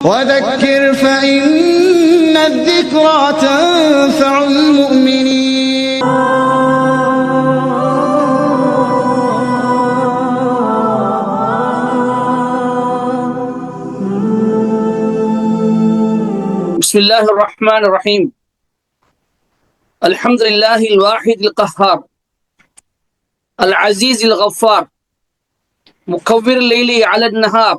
وذكر فإن الذكرى تنفع المؤمنين. بسم الله الرحمن الرحيم. الحمد لله الواحد القهار العزيز الغفار مكور الليل على النهار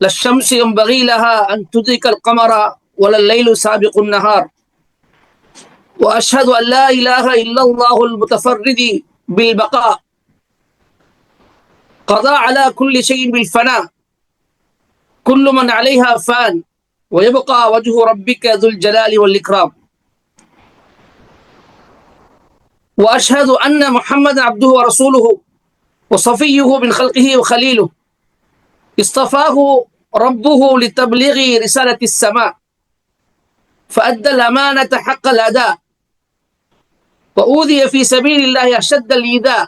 لا الشمس ينبغي لها أن تدرك القمر ولا الليل سابق النهار وأشهد أن لا إله إلا الله المتفرد بالبقاء قضى على كل شيء بالفناء كل من عليها فان ويبقى وجه ربك ذو الجلال والإكرام وأشهد أن محمدا عبده ورسوله وصفيه من خلقه وخليله اصطفاه ربه لتبليغ رسالة السماء فأدى الأمانة حق الأداء وأوذي في سبيل الله أشد الإيذاء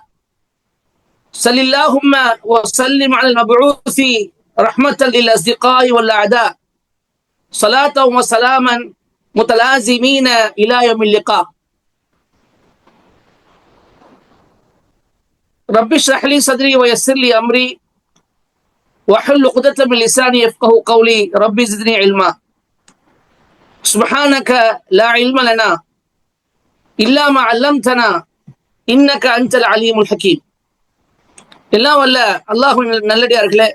صل اللهم وسلم على المبعوث رحمة للأصدقاء والأعداء صلاة وسلاما متلازمين إلى يوم اللقاء. رب اشرح لي صدري ويسر لي أمري واحلل عقدة من لساني يفقهوا قولي رب زدني علما سبحانك لا علم لنا إلا ما علمتنا إنك أنت العليم الحكيم. எல்லாம் வல்ல அல்லாஹ்வின் நல்லடியார்களே,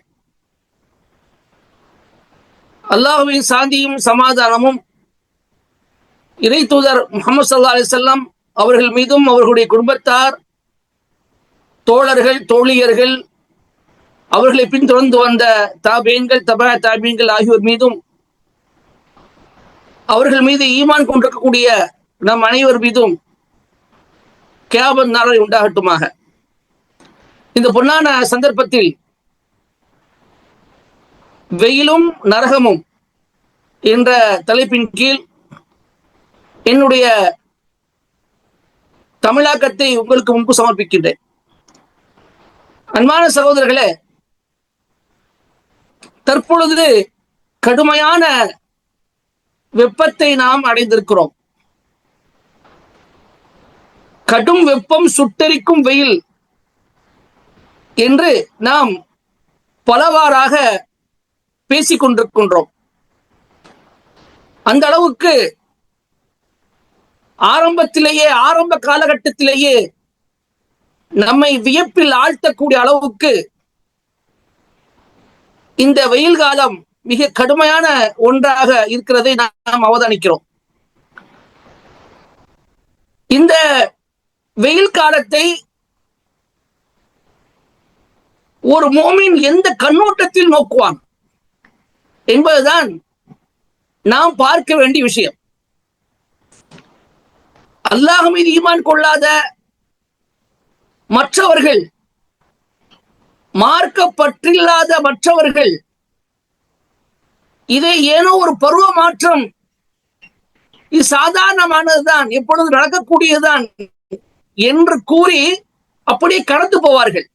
அல்லாஹ்வின் சாந்தியும் சமாதானமும் இறை தூதர் முஹம்மது ஸல்லல்லாஹு அலைஹி வஸல்லம் அவர்கள் மீதும் அவர்களுடைய குடும்பத்தார், தோழர்கள், தோழியர்கள், அவர்களை பின்தொடர்ந்து வந்த தாபீன்கள், தபா தாபீன்கள் ஆகியோர் மீதும், அவர்கள் மீது ஈமான் கொண்டிருக்கக்கூடிய நம் அனைவர் மீதும் கியாமத் நாள் உண்டாகட்டுமாக. இந்த பொன்னான சந்தர்ப்பத்தில் வெயிலும் நரகமும் என்ற தலைப்பின் கீழ் என்னுடைய தமிழாக்கத்தை உங்களுக்கு முன்பு சமர்ப்பிக்கின்றேன். அன்பான சகோதரர்களே, தற்பொழுது கடுமையான வெப்பத்தை நாம் அடைந்திருக்கிறோம். கடும் வெப்பம், சுட்டெரிக்கும் வெயில் என்று நாம் பலவாறாக பேசிக் கொண்டிருக்கின்றோம். அந்த அளவுக்கு ஆரம்ப காலகட்டத்திலேயே நம்மை வியப்பில் ஆழ்த்தக்கூடிய அளவுக்கு இந்த வெயில் காலம் மிக கடுமையான ஒன்றாக இருக்கிறதை நாம் அவதானிக்கிறோம். இந்த வெயில் காலத்தை ஒரு மோமின் எந்த கண்ணோட்டத்தில் நோக்குவான் என்பதுதான் நாம் பார்க்க வேண்டிய விஷயம். அல்லாஹ் மீது ஈமான் கொள்ளாத மற்றவர்கள், மார்க்கப்பற்றில்லாத மற்றவர்கள் இதை ஏனோ ஒரு பருவ மாற்றம், இது சாதாரணமானதுதான், எப்பொழுது நடக்கக்கூடியதுதான் என்று கூறி அப்படியே கடந்து போவார்கள்.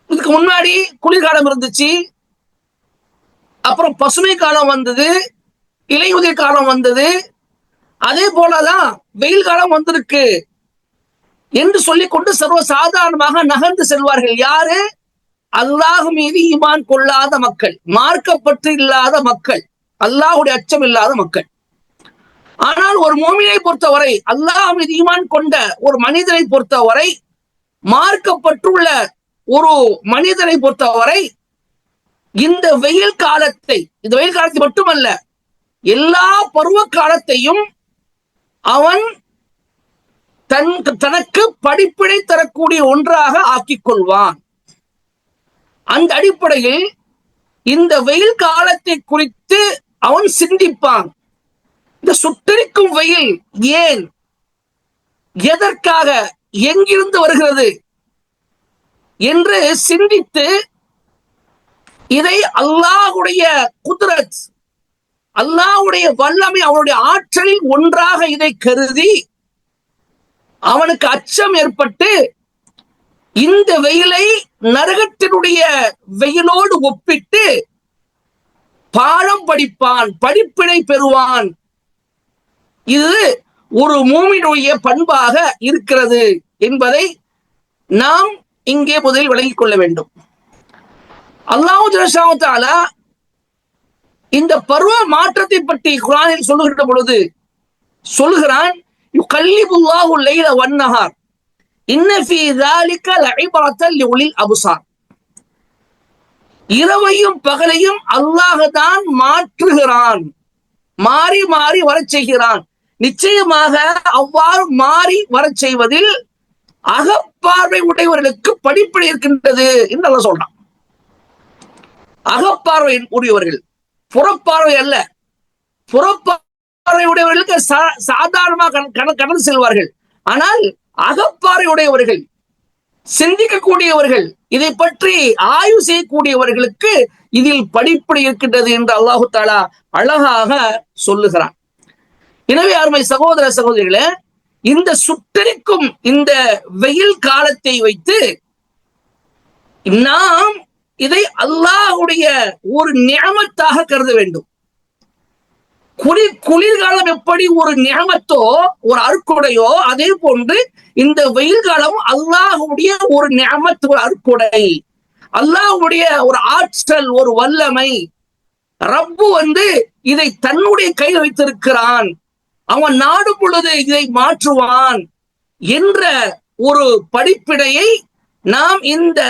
இதுக்கு முன்னாடி குளிர்காலம் இருந்துச்சு, அப்புறம் பசுமை காலம் வந்தது, இலையுதிர் காலம் வந்தது, அதே போலதான் வெயில் காலம் வந்திருக்கு என்று சொல்லிக்கொண்டு சர்வ சாதாரணமாக நகர்ந்து செல்வார்கள். யாரு? அல்லாஹ் மீது ஈமான் கொள்ளாத மக்கள், மார்க்கப்பற்று இல்லாத மக்கள், அல்லாஹுடைய அச்சம் இல்லாத மக்கள். ஆனால் ஒரு மோமினை பொறுத்தவரை, அல்லாஹ் மீது ஈமான் கொண்ட ஒரு மனிதனை பொறுத்தவரை, மார்க்கப்பற்றுள்ள ஒரு மனிதனை பொறுத்தவரை இந்த வெயில் காலத்தை மட்டுமல்ல, எல்லா பருவ காலத்தையும் அவன் தனக்கு படிப்பினை தரக்கூடிய ஒன்றாக ஆக்கிக் கொள்வான். அந்த அடிப்படையில் இந்த வெயில் காலத்தை குறித்து அவன் சிந்திப்பான். இந்த சுட்டெரிக்கும் வெயில் ஏன், எதற்காக, எங்கிருந்து வருகிறது என்று சிந்தித்து இதை அல்லாஹ்வுடைய குத்ரத், அல்லாஹ்வுடைய வல்லமை, அவனுடைய ஆற்றலில் ஒன்றாக இதை கருதி அவனுக்கு அச்சம் ஏற்பட்டு இந்த வெயிலை நரகத்தினுடைய வெயிலோடு ஒப்பிட்டு பாடம் படிப்பான், படிப்பினை பெறுவான். இது ஒரு மூமினுடைய பண்பாக இருக்கிறது என்பதை நாம் இங்கே முதலில் விளங்கிக் கொள்ள வேண்டும். அல்லாஹ் ஜல்லல்லாஹு தஆலா இந்த பருவ மாற்றத்தை பற்றி குர்ஆனில் சொல்லுகின்ற பொழுது சொல்லுகிறான், யுகல்லிபுல்லாஹு லைல வன்னஹார் இன்ன ஃபீ ஸாலிக லஇபரத்தன் லிஉலில் அப்ஸார். இரவையும் பகலையும் அல்லாஹ் தான் மாற்றுகிறான், மாறி மாறி வரச் செய்கிறான். நிச்சயமாக அவ்வாறு மாறி வரச் செய்வதில் அகப்பார்வை உடையவர்களுக்கு படிப்பினை இருக்கின்றது என்று அல்லாஹ் சொல்றான். அகப்பார்வை உடையவர்கள், புறப்பார்வை அல்ல. புறப்பார்வை உடையவர்களுக்கு சாதாரணமாக கடந்து செல்வார்கள். ஆனால் அகப்பார்வை உடையவர்கள், சிந்திக்கக்கூடியவர்கள், இதை பற்றி ஆய்வு செய்யக்கூடியவர்களுக்கு இதில் படிப்பினை இருக்கின்றது என்று அல்லாஹு தஆலா அழகாக சொல்லுகிறான். எனவே அருமை சகோதர சகோதரிகளே, இந்த சுட்டரிக்கும் இந்த வெயில் காலத்தை வைத்து நாம் இதை அல்லாஹ்வுடைய ஒரு நிஅமத்தாக கருத வேண்டும். குளிர்காலம் எப்படி ஒரு நிஅமத்தோ, ஒரு அருட்கொடையோ, அதே போன்று இந்த வெயில் காலம் அல்லாஹ்வுடைய ஒரு நிஅமத், ஒரு அருட்கொடை, அல்லாஹ்வுடைய ஒரு ஆற்றல், ஒரு வல்லமை. ரப்பு இதை தன்னுடைய கையில் வைத்திருக்கிறான், அவன் நாடும் பொழுது இதை மாற்றுவான் என்ற ஒரு படிப்பினையை நாம் இந்த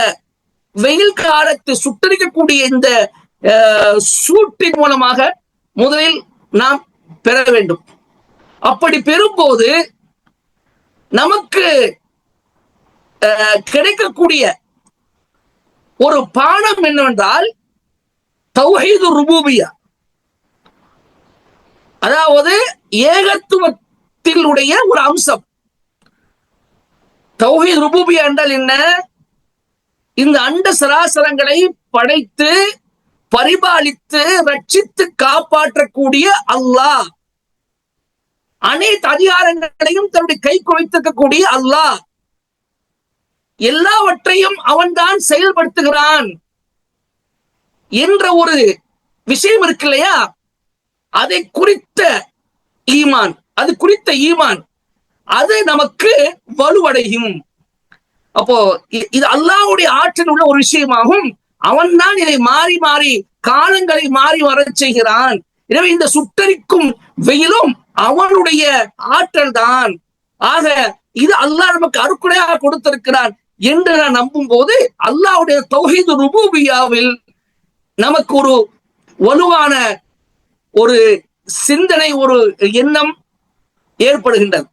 வெயில் காலத்தை சுட்டரிக்கக்கூடிய இந்த சூட்டின் மூலமாக முதலில் நாம் பெற வேண்டும். அப்படி பெறும்போது நமக்கு கிடைக்கக்கூடிய ஒரு பாடம் என்னவென்றால் தௌஹீது ருபூபியா, அதாவது ஏகத்துவத்தினுடைய ஒரு அம்சம். தௌஹீத் ருபூபியா என்றால் என்ன? இந்த அண்ட சராசரங்களை படைத்து பரிபாலித்து ரட்சித்து காப்பாற்றக்கூடிய அல்லாஹ், அனைத்து அதிகாரங்களையும் தன்னுடைய கைக்கு வைத்திருக்கக்கூடிய அல்லாஹ், எல்லாவற்றையும் அவன்தான் செயல்படுத்துகிறான் என்ற ஒரு விஷயம் இருக்கு இல்லையா? அதை குறித்த ஈமான், அது குறித்த ஈமான், அது நமக்கு வலுவடையும். அப்போ இது அல்லாஹ்வுடைய ஆற்றல் உள்ள ஒரு விஷயமாகும். அவன் தான் இதை மாறி மாறி காலங்களை மாறி வரச் செய்கிறான். எனவே இந்த சுட்டரிக்கும் வெயிலும் அவனுடைய ஆற்றல் தான். ஆக இது அல்லாஹ் நமக்கு அருக்குடையாக கொடுத்திருக்கிறான் என்று நான் நம்பும் போது அல்லாஹ்வுடைய தௌஹீது ருபூபியாவில் நமக்கு ஒரு வலுவான ஒரு சிந்தனை, ஒரு எண்ணம் ஏற்படுகின்றது.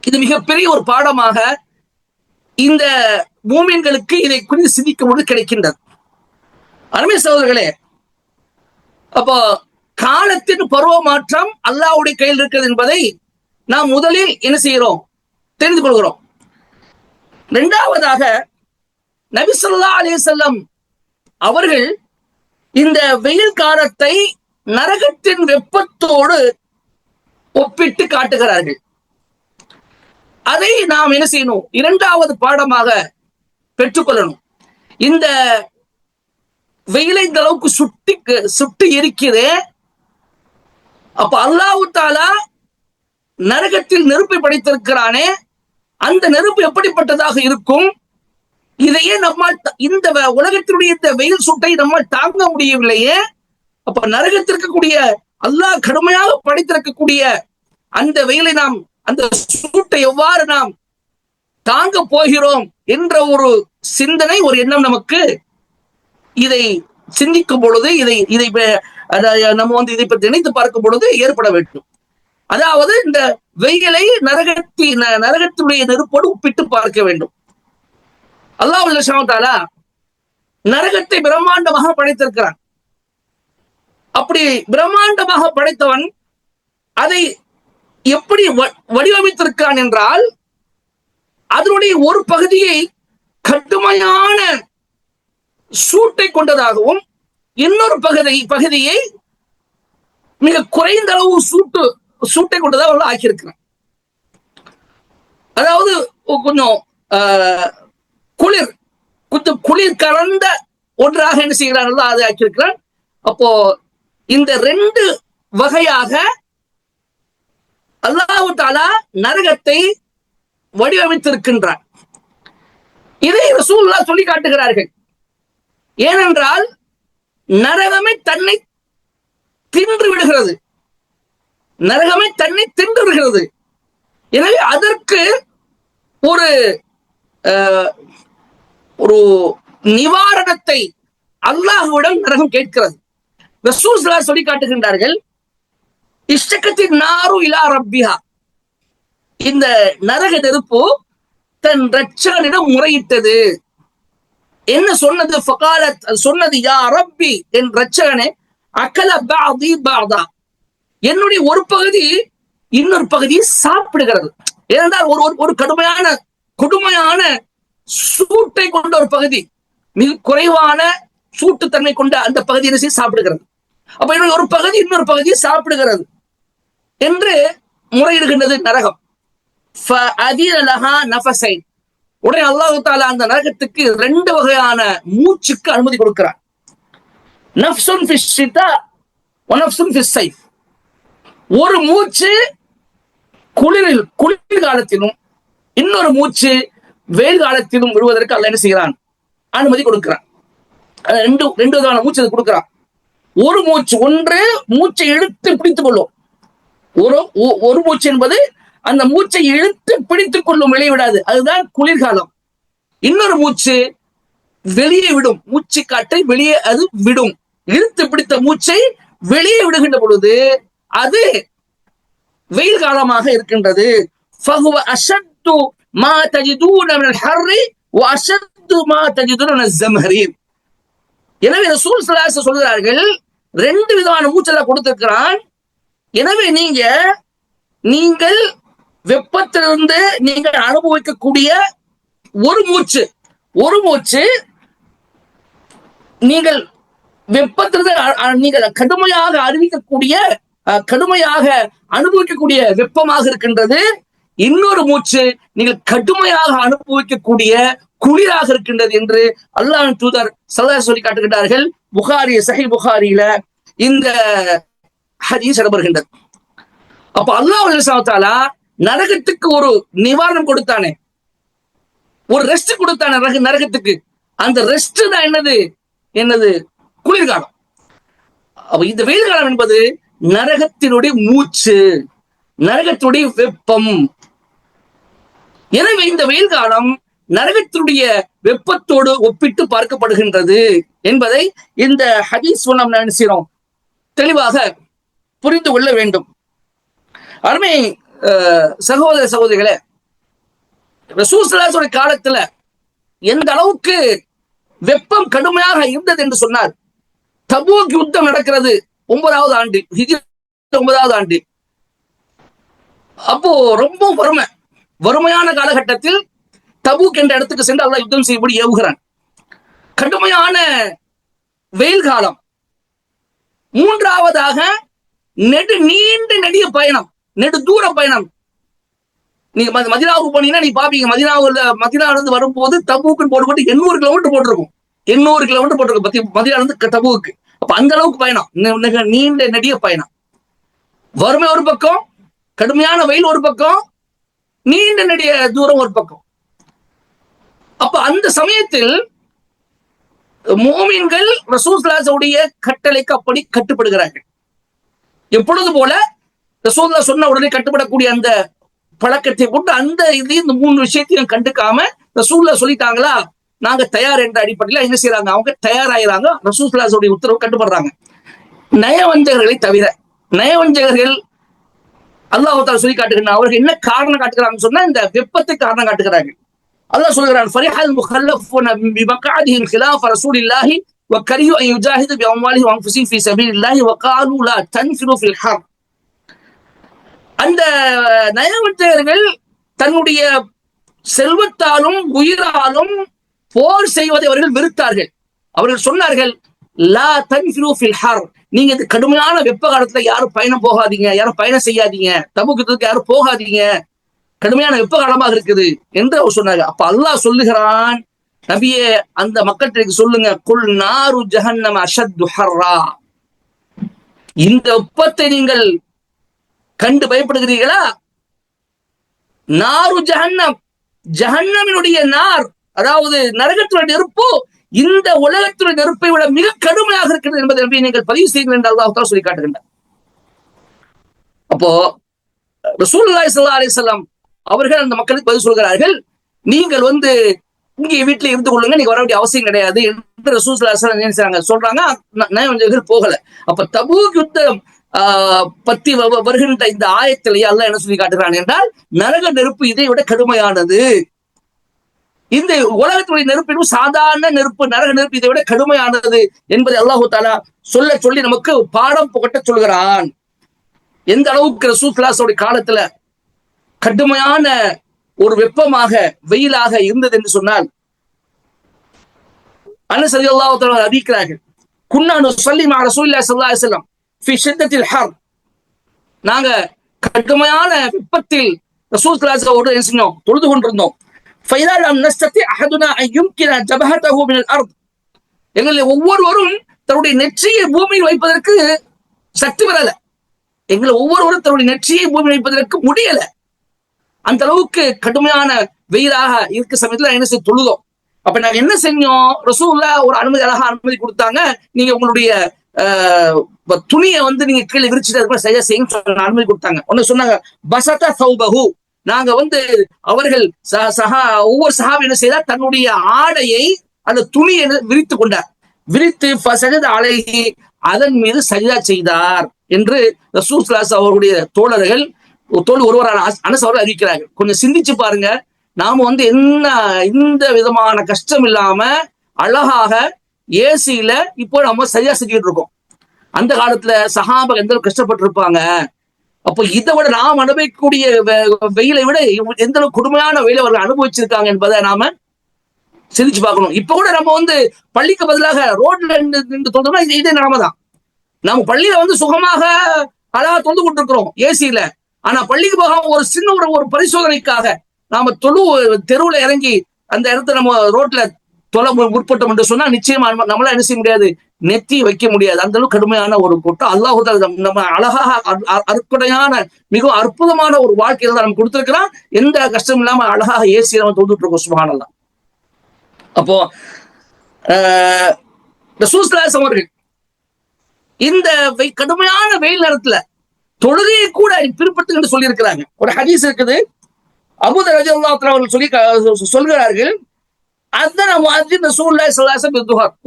இது மிகப்பெரிய ஒரு பாடமாக இந்த மூமின்களுக்கு இதை குறித்து சிந்திக்கும் பொழுது கிடைக்கின்றது. அருமை சகோதரர்களே, அப்போ காலத்தின் பருவ மாற்றம் அல்லாஹ்வுடைய கையில் இருக்கிறது என்பதை நாம் முதலில் என்ன செய்கிறோம்? தெரிந்து கொள்கிறோம். இரண்டாவதாக நபி ஸல்லல்லாஹு அலைஹி வஸல்லம் அவர்கள் இந்த வெயில் காலத்தை நரகத்தின் வெப்பத்தோடு ஒப்பிட்டு காட்டுகிறார்கள். அதை நாம் என்ன செய்யணும்? இரண்டாவது பாடமாக பெற்றுக்கொள்ளணும். இந்த வெயிலை இந்த அளவுக்கு சுட்டு எரிக்குது. அப்ப அல்லாஹ் தஆலா நரகத்தில் நெருப்பை படைத்திருக்கிறானே, அந்த நெருப்பு எப்படிப்பட்டதாக இருக்கும்? இதையே நம்மால், இந்த உலகத்தினுடைய இந்த வெயில் சுட்டை நம்மால் தாங்க முடியவில்லையே. அப்ப நரகத்திற்கக்கூடிய அல்லாஹ் கடுமையாக படைத்திருக்கக்கூடிய அந்த வெயிலை நாம், அந்த சூட்டை எவ்வாறு நாம் தாங்க போகிறோம் என்ற ஒரு சிந்தனை, ஒரு எண்ணம் நமக்கு இதை சிந்திக்கும் பொழுது, இதை நம்ம இதை பற்றி நினைத்து பார்க்கும் பொழுது ஏற்பட வேண்டும். அதாவது இந்த வெயிலை நரகத்தினுடைய நெருப்போடு ஒப்பிட்டு பார்க்க வேண்டும். அல்லாஹ் சுப்ஹானஹு வ தஆலா நரகத்தை பிரம்மாண்டமாக படைத்திருக்கிறான். அப்படி பிரம்மாண்டமாக படைத்தவன் அதை எப்படி வடிவமைத்திருக்கிறான் என்றால், அதனுடைய ஒரு பகுதியை கடுமையான சூட்டை கொண்டதாகவும், இன்னொரு பகுதியை மிக குறைந்த அளவு சூட்டை கொண்டதாக ஆக்கியிருக்கிறான். அதாவது கொஞ்சம் குளிர், கொஞ்சம் குளிர் கலந்த ஒன்றாக என்ன செய்கிறார்கள் அதை ஆக்கியிருக்கிறான். அப்போ இந்த ரெண்டு வகையாக அல்லாஹ் தஆலா நரகத்தை வடிவமைத்திருக்கின்றார். இதை ரசூலுல்லாஹ் சொல்லி காட்டுகிறார்கள். ஏனென்றால் நரகமே தன்னை தின்று விடுகிறது, நரகமே தன்னை தின்று விடுகிறது. எனவே அதற்கு ஒரு ஒரு நிவாரணத்தை அல்லாஹ்விடம் நரகம் கேட்கிறது. ரசூல் ஸல்லல்லாஹு அலைஹி சொல்லி காட்டுகின்றார்கள், இஷ்டகத்தின் நாரு இலா ரப்பிஹா, இந்த நரக நெருப்பு தன் ரட்சகனிடம் முறையிட்டது. என்ன சொன்னது? ஃபகாலத், சொன்னது, யா ரப்பி, என் ரட்சகனே, அகல பஅதி பஅதா, என்னுடைய ஒரு பகுதி இன்னொரு பகுதியை சாப்பிடுகிறது. ஏனென்றால் ஒரு கொடுமையான சூட்டை கொண்ட ஒரு பகுதி, மிக குறைவான சூட்டுத்தன்மை கொண்ட அந்த பகுதி என்ன செய்ய சாப்பிடுகிறது. அப்ப என்னுடைய ஒரு பகுதி இன்னொரு பகுதியை சாப்பிடுகிறது என்று முறையிடுகின்றது நரகம். உடனே அல்லாஹ் தஆலா அந்த நரகத்துக்கு ரெண்டு வகையான மூச்சுக்கு அனுமதி கொடுக்கிறார். நஃப்சுன் ஃபிஷ் ஷிதா வ நஃப்சுன் ஃபிஸ் ஸைஃப். ஒரு மூச்சு குளிர் காலத்திலும் இன்னொரு மூச்சு வெயில் காலத்திலும் விடுவதற்கு அல்லாஹ் என்ன செய்கிறான்? அனுமதி கொடுக்கிறான். ரெண்டு விதமான மூச்சு கொடுக்கிறான். ஒரு மூச்சு, ஒன்று மூச்சை இழுத்து பிடித்துக் கொள்ளும். ஒரு மூச்சு என்பது அந்த மூச்சை இழுத்து பிடித்துக் கொள்ளும், வெளியே விடாது, அதுதான் குளிர்காலம். இன்னொரு மூச்சு வெளியே விடும், மூச்சு காற்றை வெளியே அது விடும். இழுத்து பிடித்த மூச்சை வெளியே விடுகின்ற பொழுது அது வெயில் காலமாக இருக்கின்றது. ஃபஹுவ அஷத்து மா தஜிதூன மினல் ஹர்ரி வ அஷத்து மா தஜிதூன மினல் ஸம்ஹரீர். எனவே ரசூல் ஸல்லல்லாஹு அலைஹி சொல்கிறார்கள், ரெண்டு விதமான மூச்செல்லாம் கொடுத்திருக்கிறான். எனவே நீங்கள் வெப்பத்திலிருந்து நீங்கள் அனுபவிக்கக்கூடிய ஒரு மூச்சு நீங்கள் வெப்பத்திலிருந்து நீங்கள் கடுமையாக அனுபவிக்கக்கூடிய வெப்பமாக இருக்கின்றது. இன்னொரு மூச்சு நீங்கள் கடுமையாக அனுபவிக்கக்கூடிய குளிராக இருக்கின்றது என்று அல்லாஹ்வின் தூதர் ஸல்லல்லாஹு அலைஹி சொல்லி காட்டுகின்றார்கள். சஹீஹ் புகாரியில இந்த ஹதீஸ் இடம்பெறுகின்றது. அப்ப அல்லாஹ் சுப்ஹானஹு வ தஆலா நரகத்துக்கு ஒரு நிவாரணம் கொடுத்தானே, ஒரு ரெஸ்ட் கொடுத்தானே நரகத்துக்கு. அந்த ரெஸ்ட் தான் என்னது? குளிர்காலம். அப்ப இந்த வெயில் காலம் என்பது நரகத்தினுடைய மூச்சு, நரகத்தினுடைய வெப்பம். எனவே இந்த வெயில் காலம் நரகத்தினுடைய வெப்பத்தோடு ஒப்பிட்டு பார்க்கப்படுகின்றது என்பதை இந்த ஹதீஸ் நாம் நினைக்கிறோம் தெளிவாக புரிந்து கொள்ள வேண்டும். அருமை சகோதர சகோதரிகளே, ரசூல் ஸல்லல்லாஹு அலைஹி வஸல்லம் காலத்துல எந்த அளவுக்கு வெப்பம் கடுமையாக இருந்தது என்று சொன்னார். தபூக் யுத்தம் நடக்கிறது 9வது ஆண்டு, ஹிஜ்ரி 9வது ஆண்டு. அப்போ ரொம்ப வறுமையான காலகட்டத்தில் தபூக் என்ற இடத்துக்கு சென்று அல்லாஹ் யுத்தம் செய்யும்படி ஏவுகிறான். கடுமையான வெயில் காலம். மூன்றாவதாக நெடிய பயணம், தூர பயணம். நீங்க மதீனாவுக்கு போனீங்கன்னா நீ பாப்பீங்க, மதீனாவுல இருந்து வரும்போது தபூக்குன்னு போட்டு 800 கிலோமீட்டர் போட்டிருக்கும். 800 கிலோமீட்டர் போட்டிருக்கும் மதீனால இருந்து தபூக்கு. அப்ப அந்த அளவுக்கு பயணம், நெடிய பயணம். வறுமை ஒரு பக்கம், கடுமையான வெயில் ஒரு பக்கம், நெடிய தூரம் ஒரு பக்கம். அப்ப அந்த சமயத்தில் மோமீன்கள் ரசூல் ஸல்லல்லாஹு அலைஹி வஸல்லம் கட்டளைக்கு அப்படி கட்டுப்படுகிறார்கள். எப்பொழுது போல ரசூலுல்லாஹ் சொன்ன உடனே கட்டுப்படக்கூடிய அந்த பழக்கத்தை போட்டு அந்த இந்த 3 விஷயத்தையும் கண்டுக்காம ரசூலுல்லாஹ் சொல்லிட்டாங்களா, நாங்க தயார் என்ற அடிப்படையில் என்ன செய்யறாங்க, அவங்க தயாராகிறாங்க, ரசூல் ஸல்லல்லாஹு அலைஹி வஸல்லம் உத்தரவு கட்டுப்படுறாங்க. நயவஞ்சகர்களை தவிர, நயவஞ்சகர்கள் அல்லாஹ் தஆலா சொல்லி காட்டுகிறான். அவர்கள் என்ன காரணம் காட்டுகிறாங்கன்னு சொன்னா இந்த வெப்பத்தை காரணம் காட்டுகிறாங்க. அல்லாஹ் சொல்கிறான், ஃபரிஹல் முகல்லஃபுன பிமக்அதிஹிம் خلاف رسول الله وكرهوا ان يجاهدوا باموالهم وانفسهم في سبيل الله وقالوا لا تنفروا في الحر. அந்த நயவஞ்சகர்கள் தன்னுடைய செல்வத்தாலும் உயிராலும் போர் செய்வதை அவர்கள் வெறுத்தார்கள். அவர்கள் சொன்னார்கள், லா தன்ஃபிரு ஃபில் ஹர், நீங்க இந்த கடுமையான வெப்ப காலத்துல யாரும் பயணம் போகாதீங்க, யாரும் பயணம் செய்யாதீங்க, தபூக்கு யாரும் போகாதீங்க, கடுமையான வெப்ப காலமாக இருக்குது என்று அவர் சொன்னாங்க. அப்ப அல்லாஹ் சொல்லுகிறான், நபியே அந்த மக்களுக்கு சொல்லுங்க, குல் நாரு ஜஹன்னம அஷத்து ஹர்ரா, இந்த வெப்பத்தை நீங்கள் கண்டு பயப்படுகிறீர்களா? நாரு ஜஹன்னம், ஜஹன்னமினுடைய நார், அதாவது நரகத்துடைய நெருப்பு இந்த உலகத்துடைய நெருப்பை விட மிக கடுமையாக இருக்கிறது என்பதை நபி நீங்கள் பதிவு செய்யுங்கள் என்று அல்லாஹ் தஆலா சொல்லி காட்டுகின்றார். அப்போ ரசூலுல்லாஹி ஸல்லல்லாஹு அலைஹி வஸல்லம் அவர்கள் அந்த மக்களுக்கு பதில் சொல்கிறார்கள், நீங்கள் இங்கே வீட்டில் இருந்து கொள்ளுங்க, நீங்க வர வேண்டிய அவசியம் கிடையாது என்று ரசூல் ஸல்லல்லாஹு அலைஹி வஸல்லம் சொல்றாங்க. நயவஞ்சகர்கள் போகல. அப்ப தபூக் யுத்தம் பத்தி வருகின்ற இந்த ஆயத்திலேயே அல்லாஹ் என்ன சொல்லி காட்டுகிறான் என்றால், நரக நெருப்பு இதை விட கடுமையானது. இந்த உலகத்துடைய நெருப்பு சாதாரண நெருப்பு, நரக நெருப்பு இதை விட கடுமையானது என்பதை அல்லாஹு தஆலா சொல்லி நமக்கு பாடம் புகட்ட சொல்கிறான். எந்த அளவுக்கு ரசூல் ஸல்லல்லாஹு அலைஹி வஸல்லம் காலத்துல கடுமையான ஒரு வெப்பமாக வெயிலாக இருந்தது என்று சொன்னால், அனஸ் ரலியல்லாஹு தஆலா அறிவிக்கிறார்கள், குன்னா நுஸல்லி மஅ ரசூலில்லாஹி ஸல்லல்லாஹு அலைஹி வஸல்லம் ஃபீ ஷித்தத்தில் ஹர், நாங்க கடுமையான வெப்பத்தில் ரசூல் ஸல்லல்லாஹு அலைஹி வஸல்லம் என்ன செஞ்சோம், தொழுது கொண்டிருந்தோம். ஃபைதா லம் நஸ்ததி அஹதுனா அன் யும்கின ஜபஹதஹு மினல் அர்த், எங்களில் ஒவ்வொருவரும் தன்னுடைய நெற்றியை பூமியில் வைப்பதற்கு சக்தி வரல, எங்களை ஒவ்வொருவரும் தன்னுடைய நெற்றியை பூமியில் வைப்பதற்கு முடியல. அந்த அளவுக்கு கடுமையான வெயிலாக இருக்க சமயத்துல என்ன செய்ய தொழுதோம். அப்ப நாங்க என்ன செஞ்சோம், ரசூலுல்லாஹ் ஒரு அனுமதி கொடுத்தாங்க, நீங்க உங்களுடைய துணியை நீங்க கீழே விரிச்சுட்டு சரியா செய்ய அனுமதி கொடுத்தாங்க. ஒன்னு சொன்னாங்க, பசத சௌபஹு, நாங்க அவர்கள் ஒவ்வொரு சஹாபி என்ன செய்தார், தன்னுடைய ஆடையை அந்த துணியை விரித்து கொண்டார். விரித்து ஃபஸஜத அலைஹி, அதன் மீது சஜ்தா செய்தார் என்று ரசூல் ஸல்லல்லாஹு அலைஹி வஸல்லம் அவருடைய தோழர்கள் ஒருவரான அனஸ் அவர்கள் அறிவிக்கிறார்கள். கொஞ்சம் சிந்திச்சு பாருங்க, நாம என்ன இந்த விதமான கஷ்டம் இல்லாம அழகாக ஏசியில இப்போ நம்ம சரியா செஞ்சுட்டு இருக்கோம். அந்த காலத்துல சஹாபா எந்த அளவுக்கு கஷ்டப்பட்டு இருப்பாங்க. அப்போ இதை விட நாம் அனுபவிக்கக்கூடிய வெயிலை விட எந்த அளவுக்கு கொடுமையான வெயிலை அவர்கள் அனுபவிச்சிருக்காங்க என்பதை நாம சிந்திச்சு பார்க்கணும். இப்ப கூட நம்ம பள்ளிக்கு பதிலாக ரோட்ல நின்று தொழுதோம்னா இதே நிலைமை தான். நம்ம பள்ளியில சுகமாக அழகா தொழுது கொண்டிருக்கிறோம் ஏசியில. ஆனா பள்ளிக்கு போகாம ஒரு சின்ன ஒரு பரிசோதனைக்காக நாம தெருவுல இறங்கி அந்த இடத்த நம்ம ரோட்ல தொலை முற்பட்டோம் என்று சொன்னா நிச்சயமா நம்மளால என்ன செய்ய முடியாது, நெத்தி வைக்க முடியாது. அந்த அளவுக்கு கடுமையான ஒரு கூட்டம். அல்லாஹ் நம்ம அழகாக அற்புடையான மிகவும் அற்புதமான ஒரு வாழ்க்கையில தான் நம்ம கொடுத்திருக்கிறான். எந்த கஷ்டம் இல்லாம அழகாக ஏசி நம்ம தொழுதுட்டு இருக்கோம். சுப்ஹானல்லாஹ். அப்போ ரசூல் ஸல்லல்லாஹு அலைஹி வஸல்லம் இந்த கடுமையான வெயில் நேரத்துல தொழுகையை கூட பிற்படுத்து என்று சொல்லி இருக்கிறாங்க. ஒரு ஹதீஸ் இருக்குது, அபூ தர் ரலியல்லாஹு தஆலா அவர்கள் சொல்கிறார்கள்,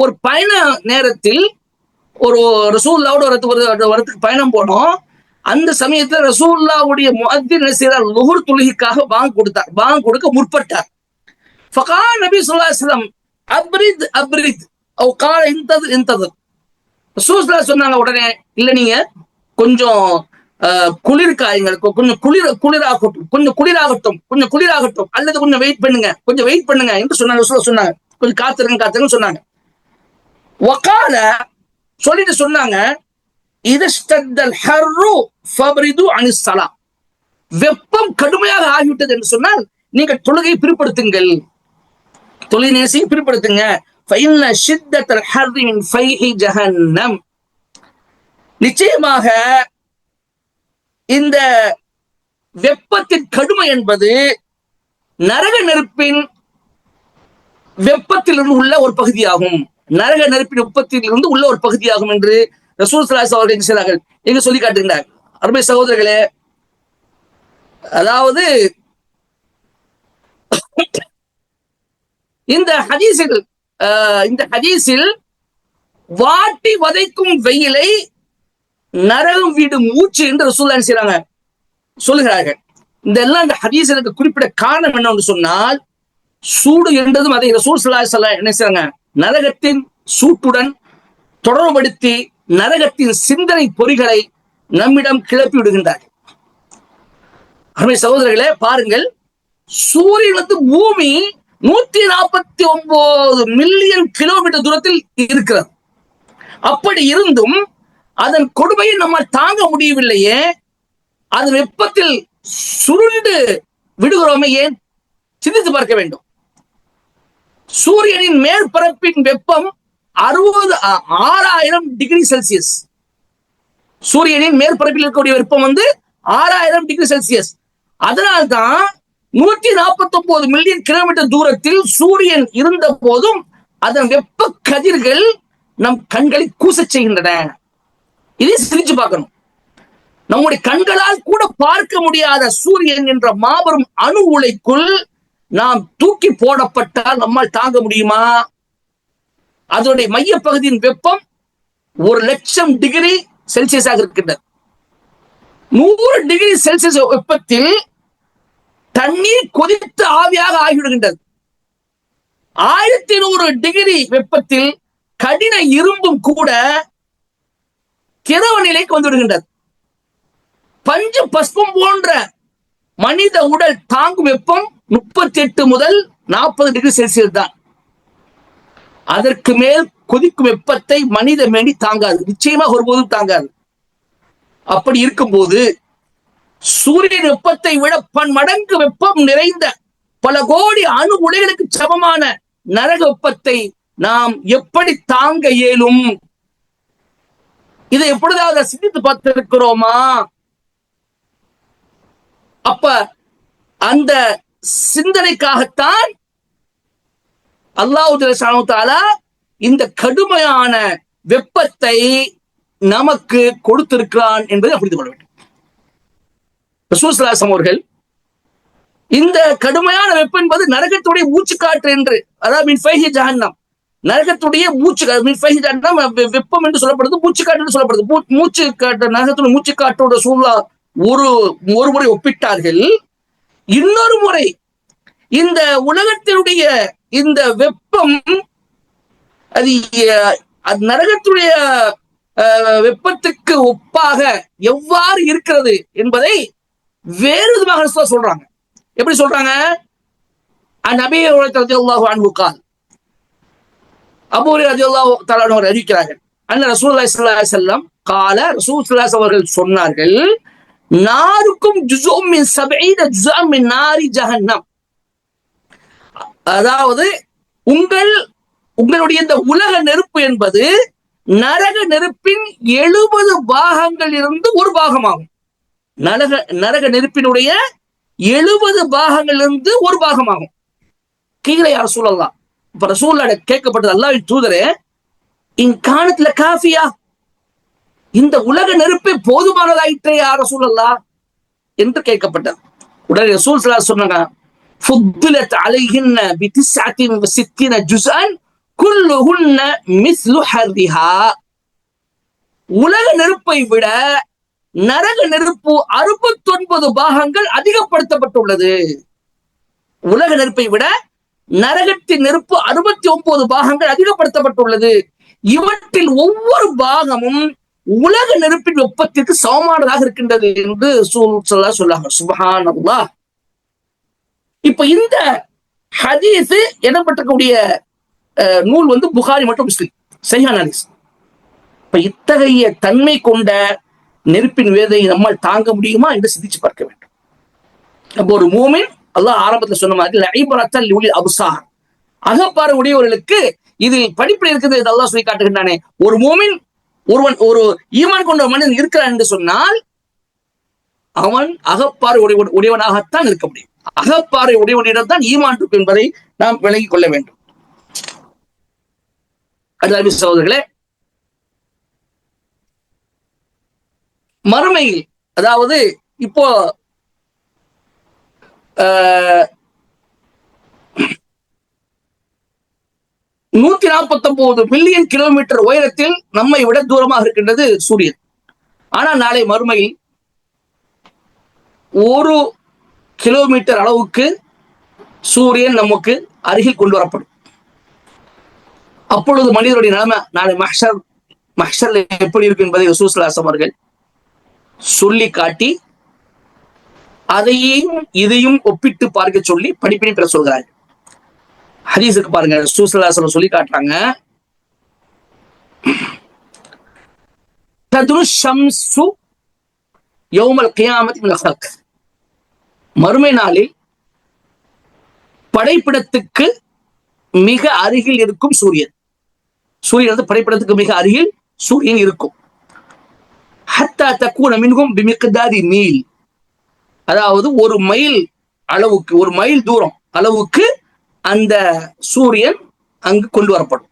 ஒரு பயண நேரத்தில் ஒரு ரசூலுல்லாவோட வரத்துக்கு பயணம் போனோம். அந்த சமயத்துல ரசூலுல்லாவுடைய முஅத்தின் என்ன செய்தார், லுஹர் தொழுகைக்காக பாங்க் கொடுக்க முற்பட்டார். ஃபகால் நபி ஸல்லல்லாஹு அலைஹி வஸல்லம் அப்ரித் அப்ரித் அவ் கால இன்தது, ரசூலுல்லாஹ் சொன்னாங்க உடனே, இல்ல நீங்க கொஞ்சம் குளிர் காயுங்கள், கொஞ்சம் குளிராகட்டும் அல்லது கொஞ்சம் வெயிட் பண்ணுங்க என்று சொன்னாங்க. கொஞ்சம் காத்திருங்க சொன்னாங்க. வகால சொல்லிட்டு சொன்னாங்க, இதஸ்தத்தல் ஹர்ரு ஃபப்ரிது அனிஸ் ஸலா, வெப்பம் கடுமையாக ஆகிவிட்டது என்று சொன்னால் நீங்கள் தொழுகையை பிற்படுத்துங்கள், தொழுகை நேசியை பிற்படுத்துங்க. ஃபஇன்ன ஷித்தத்தல் ஹர்ரி மின் ஃபைஹி ஜஹன்னம், நிச்சயமாக இந்த வெப்பத்தின் கடுமை என்பது நரக நெருப்பின் வெப்பத்திலிருந்து உள்ள ஒரு பகுதியாகும், நரக நெருப்பின் வெப்பத்திலிருந்து உள்ள ஒரு பகுதியாகும் என்று ரசூல் ஸல்லல்லாஹு அலைஹி வஸல்லம் அவர்கள் சொன்னார்கள். எங்க சொல்லி காட்டுகிறார். அருமை சகோதரர்களே, அதாவது இந்த ஹதீஸில் வாட்டி வதைக்கும் வெயிலை நரகம் விடும் மூச்சு என்று ரசூலுல்லாஹ் செய்றாங்க சொல்லுகிறார்கள். இந்த ஹதீஸ் எனக்கு குறிப்பிட காரணம் என்னன்னு சொன்னால், சூடு என்றதும் அதை ரசூல் ஸல்லல்லாஹு அலைஹி வஸல்லம் என்ன செய்றாங்க, நரகத்தின் சூட்டுடன் தொடர்புபடுத்தி நரகத்தின் சிந்தனை பொறிகளை நம்மிடம் கிளப்பி விடுகின்றார். அருமை சகோதரர்களே, பாருங்கள், சூரியனுக்கு பூமி 149 மில்லியன் கிலோமீட்டர் தூரத்தில் இருக்கிறது. அப்படி இருந்தும் அதன் கொடுமையை நம்மால் தாங்க முடியவில்லையே, அது வெப்பத்தில் சுருண்டு விடுகிறோமே, ஏன் சிந்தித்து பார்க்க வேண்டும். சூரியனின் மேற்பரப்பின் வெப்பம் 6000 டிகிரி செல்சியஸ். சூரியனின் மேற்பரப்பில் இருக்கக்கூடிய வெப்பம் 6000 டிகிரி செல்சியஸ். அதனால்தான் 149 மில்லியன் கிலோமீட்டர் தூரத்தில் சூரியன் இருந்த போதும் அதன் வெப்ப கதிர்கள் நம் கண்களை கூசச் செய்கின்றன. இதை சிரிச்சு பார்க்கணும். நம்முடைய கண்களால் கூட பார்க்க முடியாத சூரியன் என்ற மாபெரும் அணு உலைக்குள் நாம் தூக்கி போடப்பட்டால் நம்மால் தாங்க முடியுமா? அதனுடைய மையப்பகுதியின் வெப்பம் 1,00,000 டிகிரி செல்சியஸாக இருக்கின்றது. 100 டிகிரி செல்சியஸ் வெப்பத்தில் தண்ணீர் கொதித்து ஆவியாக ஆகிவிடுகின்றது. 1100 டிகிரி வெப்பத்தில் கடின இரும்பும் கூட திரவ நிலைக்கு வந்துவிடுகின்றது. பஞ்சு பஸ்பம் போன்ற மனித உடல் தாங்கும் வெப்பம் 38 முதல் 40 டிகிரி செல்சியஸ் தான். அதற்கு மேல் கொதிக்கும் வெப்பத்தை மனித மேனி தாங்காது, நிச்சயமாக ஒருபோதும் தாங்காது. அப்படி இருக்கும்போது சூரியன் வெப்பத்தை விட பன்மடங்கு வெப்பம் நிறைந்த பல கோடி அணு உலைகளுக்கு சமமான நரக வெப்பத்தை நாம் எப்படி தாங்க இயலும்? இதை எப்பொழுதாவது சிந்தித்து பார்த்திருக்கிறோமா? அப்ப அந்த சிந்தனைக்காகத்தான் அல்லாஹ் சுப்ஹானஹு வ தஆலா இந்த கடுமையான வெப்பத்தை நமக்கு கொடுத்திருக்கிறான் என்பதை புரிந்து கொள்ள வேண்டும். ரசூல் ஸல்லல்லாஹு அலைஹி வஸல்லம் அவர்கள் இந்த கடுமையான வெப்பம் என்பது நரகத்துடைய மூச்சுக்காற்று என்று, அதாவது மின் ஃபைஹி ஜஹன்னம், நரகத்துடைய வெப்பம் என்று சொல்லப்படுது, மூச்சுக்காற்று என்று சொல்லப்படுது. மூச்சுக்காற்று, நரகத்துடைய மூச்சுக்காற்றோட சூழலா ஒரு முறை ஒப்பிட்டார்கள். இன்னொரு முறை இந்த உலகத்தினுடைய இந்த வெப்பம் அது நரகத்துடைய வெப்பத்துக்கு ஒப்பாக எவ்வாறு இருக்கிறது என்பதை வேறு விதமாக சொல்றாங்க. எப்படி சொல்றாங்க? நபி ரலியல்லாஹு அன்ஹு கால், அபூ ஹுரைரா ரலியல்லாஹு தஆலா அவர்கள் அறிவிக்கிறார்கள், அன்ன ரசூலுல்லாஹி ஸல்லல்லாஹு அலைஹி வஸல்லம் கால, ரசூல் ஸல்லல்லாஹு அலைஹி அவர்கள் சொன்னார்கள், நாருக்கும் ஜுஸும் மின் 70 ஜுஸம் மின் நாரி ஜஹன்னம். அதாவது உங்களுடைய இந்த உலக நெருப்பு என்பது நரக நெருப்பின் 70 பாகங்கள் இருந்து ஒரு பாகமாகும். நரக நெருப்பினுடைய 70 பாகங்கள் இருந்து ஒரு பாகமாகும். கீழே யார் ரசூலல்லாஹ், இப்ப ரசூலுல்லாஹ் கேட்கப்பட்டது, அல்லாஹ்வின் தூதரே, இன்கானத்ல காஃபியா, இந்த உலக நெருப்பே போதுமானதாயிற்றே யார் ரசூலல்லாஹ் என்று கேட்கப்பட்டது. உடனே ரசூல் ஸல்லல்லாஹு அலைஹி சொன்னாங்க, ஃபுத்திலத் அலைஹின்ன பி69 ஜுஸன் குல்லுஹுன்ன மிஸ்லு ஹர்ரிஹா. உலக நெருப்பை விட நரக நெருப்பு 69 பாகங்கள் அதிகப்படுத்தப்பட்டுள்ளது. உலக நெருப்பை விட நரகத்தின் நெருப்பு 69 பாகங்கள் அதிகப்படுத்தப்பட்டுள்ளது. இவற்றில் ஒவ்வொரு பாகமும் உலக நெருப்பின் வெப்பத்திற்கு சமமானதாக இருக்கின்றது என்று சொல்லாங்க. சுப்ஹானல்லாஹ். இப்ப இந்த ஹதீஸ் இடம்பெற்றக்கூடிய நூல் புகாரி மற்றும் முஸ்லிம், சஹீஹ் ஹதீஸ். இப்ப இத்தகைய தன்மை கொண்ட நெருப்பின் வேதனை நம்மால் தாங்க முடியுமா என்று சிந்திச்சு பார்க்க வேண்டும். அப்போ ஒரு மூமின், அல்லாஹ் ஆரம்பத்தில் சொன்ன மாதிரி, லஇபரத்தல் லிஉலில் அப்சார், அகப்பார்வை உடையவர்களுக்கு இதில் படிப்பினை இருக்குது என்று அல்லாஹ் சொல்லி காட்டுகின்றானே. ஒரு மூமின், ஒரு ஈமான் கொண்ட மனிதன் இருக்கிறான் என்று சொன்னால் அவன் அகப்பார்வை உடையவனாகத்தான் இருக்க முடியும். அகப்பார்வை உடையவனிடம் தான் ஈமான் இருக்கு என்பதை நாம் விளங்கிக் கொள்ள வேண்டும். அல்லாஹ்வின் சகோதரர்களே, மறுமையில், அதாவது இப்போ 149 மில்லியன் கிலோமீட்டர் உயரத்தில் நம்மை விட தூரமாக இருக்கின்றது சூரியன். ஆனால் நாளை மறுமையில் 1 கிலோமீட்டர் அளவுக்கு சூரியன் நமக்கு அருகில் கொண்டு வரப்படும். அப்பொழுது மனிதனுடைய நிலைமை நாளை மஹ்ஷர்ல எப்படி இருக்கு என்பதை ரசூல் ஸல்லல்லாஹு அலைஹி அவர்கள் சொல்லி காட்டி அதையும் இதையும் ஒப்பிட்டு பார்க்க சொல்லி படிப்பினை பெற சொல்கிறார்கள். ஹதீஸுக்கு பாருங்க, ரசூல் ஸல்லல்லாஹு அலைஹி சொல்லி காட்டுறாங்க, ததுரு ஷம்ஸு யௌமல் கியாமத்தி மினல் ஹல்க். மறுமை நாளில் படைப்பிடத்துக்கு மிக அருகில் இருக்கும் சூரியன். சூரியன் வந்து படைப்படத்துக்கு மிக அருகில் சூரியன் இருக்கும். ஹத்தா தக்கூன மின்ஹும் பிமிக்தாரி மீல், அதாவது ஒரு மைல் அளவுக்கு, ஒரு மைல் தூரம் அளவுக்கு அந்த சூரியன் அங்கு கொண்டு வரப்படும்.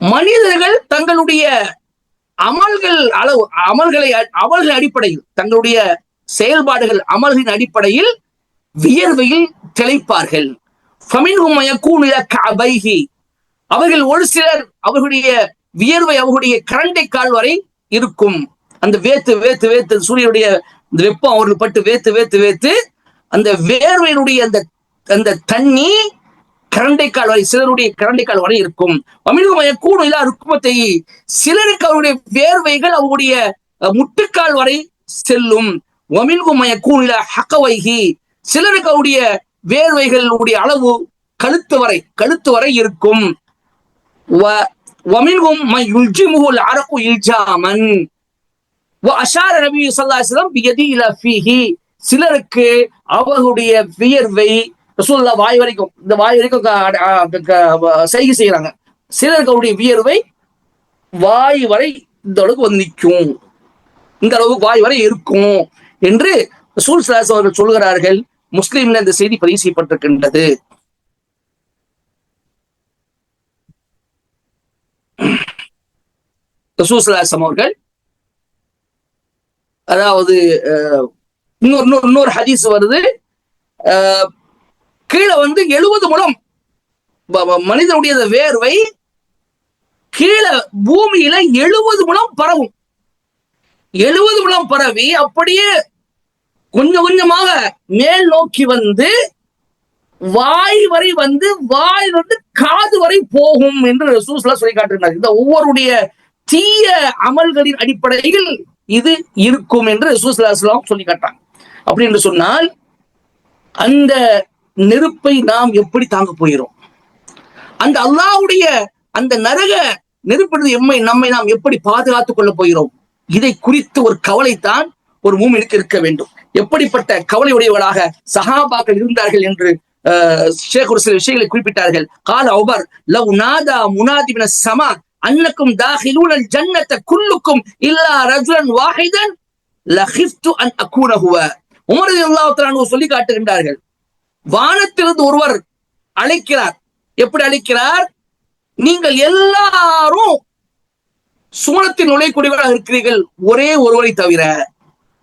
மனிதர்கள் தங்களுடைய அமல்களை அடிப்படையில், தங்களுடைய செயல்பாடுகள் அமல்களின் அடிப்படையில் வியர்வையில் திளைப்பார்கள். அவர்கள் ஒரு சிலர் அவர்களுடைய வியர்வை அவர்களுடைய கரண்டை கால் வரை இருக்கும். அந்த வேத்து வேத்து வேத்து சூரியனுடைய வெப்பம் அவர்கள் பட்டு வேத்து வேத்து வேத்து அந்த வேர்வையினுடைய அந்த தண்ணி கரண்டைக்கால் வரை, சிலருடைய கரண்டைக்கால் வரை இருக்கும். ருக்குமத்தை, சிலருக்கு அவருடைய வேர்வைகள் அவருடைய முட்டுக்கால் வரை செல்லும். சிலருக்கு அவருடைய வேர்வைகளுடைய அளவு கழுத்து வரை இருக்கும். சிலருக்கு அவர்களுடைய வியர்வை ரசூலுல்லாஹ் வாய் வரைக்கும், இந்த வாய் வரைக்கும் செய்கை செய்யறாங்க. சிலருக்கு அவருடைய வியர்வை வாய் வரை இந்த அளவுக்கு வந்து நிற்கும், இந்த அளவுக்கு வாய் வரை இருக்கும் என்று ரசூல் ஸல்லல்லாஹு அலைஹி வஸல்லம் அவர்கள் சொல்கிறார்கள். முஸ்லிம்ல இந்த செய்தி பதிவு செய்யப்பட்டிருக்கின்றது. ரசூல் ஸல்லல்லாஹு அலைஹி வஸல்லம் அவர்கள், அதாவது இன்னொரு ஹதீஸ் வருது, கீழே வந்து 70 முழம் மனிதனுடைய வேர்வை கீழே பூமியில 70 முழம் பரவும். 70 முழம் பரவி அப்படியே கொஞ்சம் கொஞ்சமாக மேல் நோக்கி வந்து வாய் வரை வந்து, வாய் வந்து காது வரை போகும் என்று ரசூல் ஸல்லல்லாஹு அலைஹி வஸல்லம் சொல்லி காட்டுகிறார். இந்த ஒவ்வொருடைய தீய அமல்களின் அடிப்படையில் இது இருக்கும் என்று ரசூல் ஸல்லல்லாஹு அலைஹி வஸல்லம் சொல்லி காட்டாங்க. அப்படி என்று சொன்னால் அந்த நெருப்பை நாம் எப்படி தாங்க போகிறோம்? அந்த அல்லாஹ்வுடைய அந்த நரக நெருப்பிலிருந்து நம்மை நாம் எப்படி பாதுகாத்துக் கொள்ள போகிறோம்? இதை குறித்து ஒரு கவலைத்தான் ஒரு மூமினுக்கு இருக்க வேண்டும். எப்படிப்பட்ட கவலை உடையவர்களாக சஹாபாக்கள் இருந்தார்கள் என்று ஷேக் ஒரு சில விஷயங்களை குறிப்பிட்டார்கள். கால உமர் லவ் நாதா முனாதி மினஸ் ஸமா அன்னக்கும் தாஹிலூனல் ஜன்னத குல்லுக்கும் இல்லா ரஜுலன் வாஹிதன் லகிஃப்து அன் அகூன ஹுவ. உமர் ரலியல்லாஹு தஆலா அன்ஹு சொல்லி காட்டுகின்றார்கள், வானத்திலிருந்து ஒருவர் அழைக்கிறார். எப்படி அழைக்கிறார்? நீங்கள் எல்லாரும் சுவனத்தின் நுழைக்கூடியவராக இருக்கிறீர்கள், ஒரே ஒருவரை தவிர.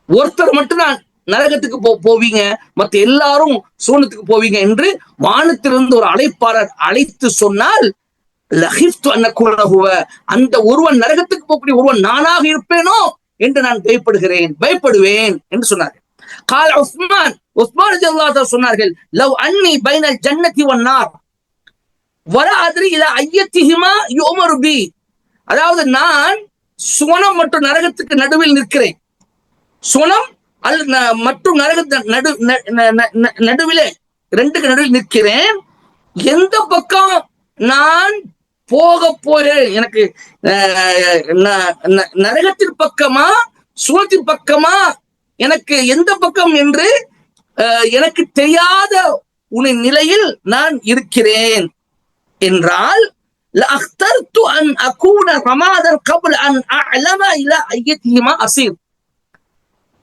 ஒருத்தர் மட்டும் தான் நரகத்துக்கு போவீங்க, மற்ற எல்லாரும் சுவனத்துக்கு போவீங்க என்று வானத்திலிருந்து ஒரு அழைப்பாளர் அழைத்து சொன்னால், அந்த ஒருவன், நரகத்துக்கு போகக்கூடிய ஒருவன் நானாக இருப்பேனோ என்று நான் பயப்படுவேன் என்று சொன்னார்கள். கால உஸ்மான் ரலியல்லாஹு அன்ஹு சொன்னார்கள், லவ் அன்னி பைனல் ஜன்னதி வன் நார் வலா அத்ரி இலா அய்யத்திஹிமா யுமரு பி. அதாவது நான் சுவனம் மற்றும் நரகத்துக்கு நடுவில் நிற்கிறேன். சுவனம் மற்றும் நடுவிலே, ரெண்டுக்கு நடுவில் நிற்கிறேன். எந்த பக்கம் நான் போக போறேன், எனக்கு நரகத்தின் பக்கமா சுவனத்தின் பக்கமா, எனக்கு எந்த பக்கம் என்று எனக்கு தெரியாத உன் நிலையில் நான் இருக்கிறேன் என்றால்,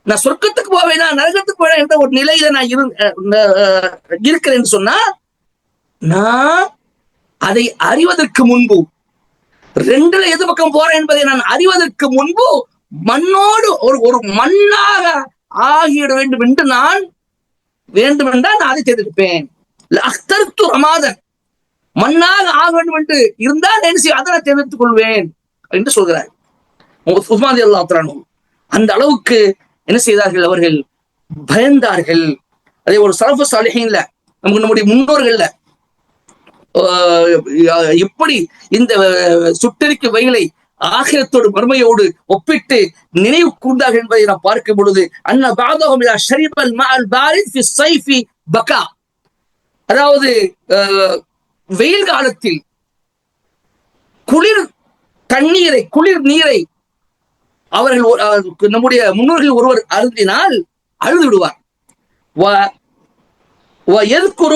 நான் சொர்க்கத்துக்கு போவேனா நரகத்துக்கு போவேன் என்ற ஒரு நிலையில நான் இருக்கிறேன் சொன்னா, நான் அதை அறிவதற்கு முன்பு, ரெண்டுல எது பக்கம் போறேன் என்பதை நான் அறிவதற்கு முன்பு மண்ணோடு ஒரு மண்ணாக ஆகிவிட வேண்டும் என்று நான் வேண்டுமென்றால் நான் அதை தேர்ந்தெடுப்பேன். ரமாதன், மண்ணாக ஆக வேண்டும் என்று இருந்தால் அதை நான் தேர்ந்தெடுத்துக் கொள்வேன் என்று சொல்கிறார் உஸ்மான் ரலியல்லாஹு தஆலா. அந்த அளவுக்கு என்ன செய்தார்கள்? அவர்கள் பயந்தார்கள். அதே ஒரு சலஃபு சாலிஹீன்ல, நமக்கு நம்முடைய முன்னோர்கள்ல எப்படி இந்த சுட்டெரிக்க வெயிலை ஆகிரத்தோடு மறுமையோடு ஒப்பிட்டு நினைவு கூர்ந்தார்கள் என்பதை நாம் பார்க்கும் பொழுது, அன்ன பாதஹும் இலா ஷரிபல் மஅல் பாரித் ஃபி ஸைஃபி பகா. அதாவது வெயில் காலத்தில் குளிர் நீரை அவர்கள், நம்முடைய முன்னோர்கள் ஒருவர் அருந்தினால் அழுது விடுவார். ويذكر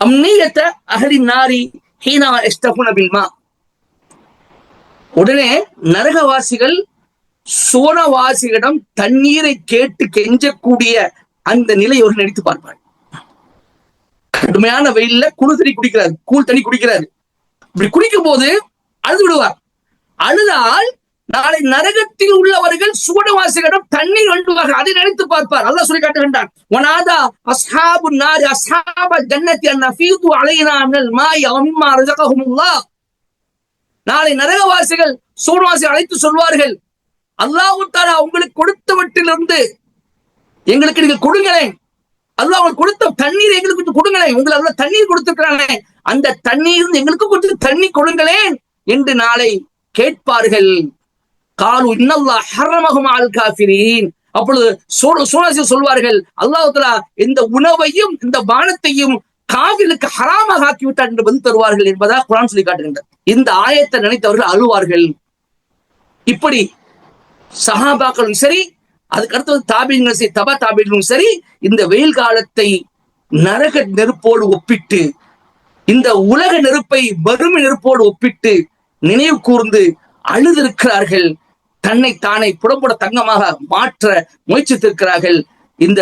أمنية أهل النار حين يستغون بالماء. உடனே நரகவாசிகள் சுவனவாசிகளிடம் தண்ணீரை கேட்டு கெஞ்சக்கூடிய அந்த நிலை ஒரு நினைத்து பார்ப்பார். கடுமையான வெயில்ல குளிர் தண்ணி குடிக்கிறார், கூழ் தண்ணி குடிக்கிறார். இப்படி குடிக்கும் போது அழுது விடுவார். அழுதால் நாளை நரகத்தில் உள்ளவர்கள் சுவனவாசிகளிடம் தண்ணீர் வேண்டுவார்கள். அதை நினைத்து பார்ப்பார். அல்லாஹ் சொல்லி காட்டுகின்றான், வனாதா அஸ்ஹாபுன் நாரி அஸ்ஹாபல் ஜன்னத்தி அன் நஃபீது அலைனா மினல் மாஇ வ மிம்மா ரஸகஹுமுல்லாஹ். நாளை நரகவாசிகள் சுவனவாசிகள் அழைத்து சொல்வார்கள், அல்லாஹ் தஆலா உங்களுக்கு கொடுத்தவற்றிலிருந்து எங்களுக்கு நீங்கள் கொடுங்களேன். அல்லாஹ் உங்களுக்கு கொடுத்த தண்ணீர் எங்களுக்கு கொடுங்களேன். உங்களுக்கு அல்லாஹ் தண்ணீர் கொடுத்திருக்கிறானே, அந்த தண்ணீர் எங்களுக்கு கொடுத்து தண்ணி கொடுங்களேன் என்று நாளை கேட்பார்கள். காலு இன்னல்லாஹ் ஹர்ரமஹும் அலல் காஃபிரீன். அப்பொழுது சுவனவாசிகள் சொல்வார்கள், அல்லாஹ் தஆலா இந்த உணவையும் இந்த பானத்தையும் காவிலுக்கு ஹராமாக ஆக்கிவிட்டார் என்று பதில் தருவார்கள் என்பதா குர்ஆன் சொல்லி காட்டுகின்றது. இந்த ஆயத்தை நினைத்தவர்கள் அழுவார்கள். இப்படி சஹாபாக்களும் சரி, அதுக்கு அடுத்தது தாபீன்களும் சரி, தபா தாபீன்களும் சரி, இந்த வெயில் காலத்தை நரக நெருப்போடு ஒப்பிட்டு, இந்த உலக நெருப்பை வறுமை நெருப்போடு ஒப்பிட்டு நினைவு கூர்ந்து அழுதிருக்கிறார்கள். தன்னை தானே புடம்புட தங்கமாக மாற்ற முயற்சித்திருக்கிறார்கள். இந்த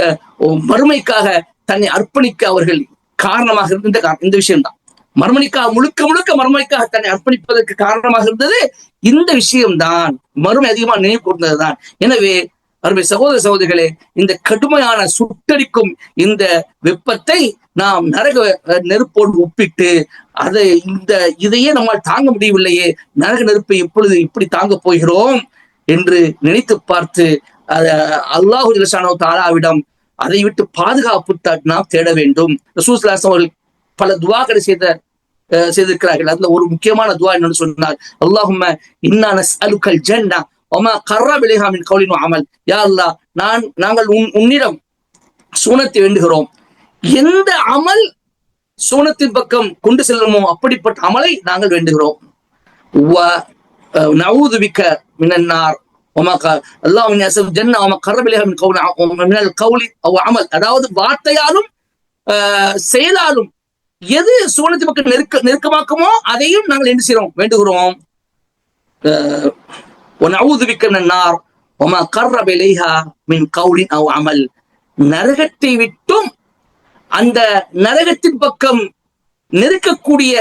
மறுமைக்காக தன்னை அர்ப்பணிக்க அவர்கள் காரணமாக இருந்த இந்த விஷயம்தான். மறுமைக்காக முழுக்க முழுக்க மறுமைக்காக தன்னை அர்ப்பணிப்பதற்கு காரணமாக இருந்தது இந்த விஷயம்தான். மறுமை அதிகமாக நினைவு கூர்ந்ததுதான். எனவே அருமை சகோதர சகோதரிகளே, இந்த கடுமையான சுட்டரிக்கும் இந்த வெப்பத்தை நாம் நரக நெருப்போடு ஒப்பிட்டு இதையே நம்மால் தாங்க முடியவில்லையே, நரக நெருப்பை எப்பொழுது இப்படி தாங்க போகிறோம் என்று நினைத்து பார்த்து அல்லாஹு ஜல்லஷானஹு தஆலாவிடம் அதை விட்டு பாதுகாப்பு நாம் தேட வேண்டும். ரசூல் ஸல்லல்லாஹு அலைஹி வஸல்லம் அவர்கள் பல துஆக்களை செய்திருக்கிறார்கள். அதுல ஒரு முக்கியமான துஆ என்னன்னு சொன்னார், அல்லாஹும்ம இன்னா நஸ்அலுக்கல் ஜன்னah வமா கர்ரப இலைஹா மின் கௌலின் வ அமல். யா அல்லாஹ், நாங்கள் உன்னிடம் சூனத்தை வேண்டுகிறோம். எந்த அமல் சூனத்தின் பக்கம் கொண்டு செல்லுமோ அப்படிப்பட்ட அமலை நாங்கள் வேண்டுகிறோம். நஊது பிக்க மினன் நார் வமா அல்லாஹ் யஸ்அல் ஜன்னah வமா கர்ரப இலைஹா மினல் கௌலி வ அமல். அதாவது வார்த்தையாலும் செயலாலும் எது சூனத்தின் பக்கம் நெருக்கமாக்குமோ அதையும் நாங்கள் என்ன செய்கிறோம், வேண்டுகிறோம். நரகத்தை விட்டும் அந்த நரகத்தின் பக்கம் நெருக்கக்கூடிய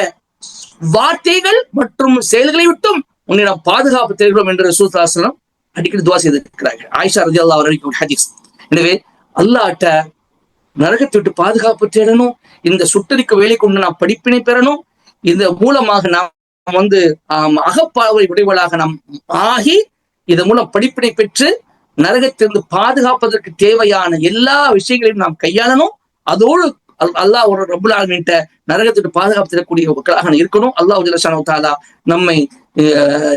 வார்த்தைகள் மற்றும் செயல்களை விட்டும் உன்னிடம் பாதுகாப்பு தேடுகிறோம் என்று ரசூல் ஸல்லல்லாஹு அலைஹி வஸல்லம் அடிக்கடி துஆ செய்திருக்கிறார்கள். ஆயிஷா ரலியல்லாஹு அன்ஹா ஹதீஸ். எனவே அல்லாஹ்ட்ட நரகத்தை விட்டு பாதுகாப்பு தேடணும். இந்த சுட்டரிக்க வேலை கொண்டு நாம் படிப்பினை பெறணும். இந்த மூலமாக நாம் அகப்பார்வை உடையவளாக நாம் ஆகி இதன் மூலம் படிப்பினை பெற்று நரகத்திலிருந்து பாதுகாப்பதற்கு தேவையான எல்லா விஷயங்களையும் நாம் கையாளணும். அதோடு அல்லாஹ் ஒரு ரப்புல் ஆலமீன்ட்ட நரகத்திற்கு பாதுகாப்பு தரக்கூடிய மக்களாக இருக்கணும். அல்லாஹ் ஜல்லஷானஹு தஆலா நம்மை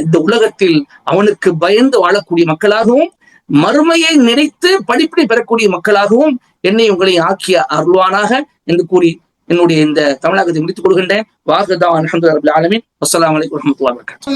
இந்த உலகத்தில் அவனுக்கு பயந்து வாழக்கூடிய மக்களாகவும் மறுமையை நினைத்து படிப்பினை பெறக்கூடிய மக்களாகவும் என்னை உங்களை ஆக்கிய அருள்வானாக என்று கூறி என்னுடைய இந்த தமிழகத்தை முடித்துக் கொள்கின்றேன். வாஹிரு தஅவானா அல்ஹம்துலில்லாஹி ரப்பில் ஆலமீன். அஸ்ஸலாமு அலைக்கும் வரஹ்மத்துல்லாஹி வபரகாத்துஹு.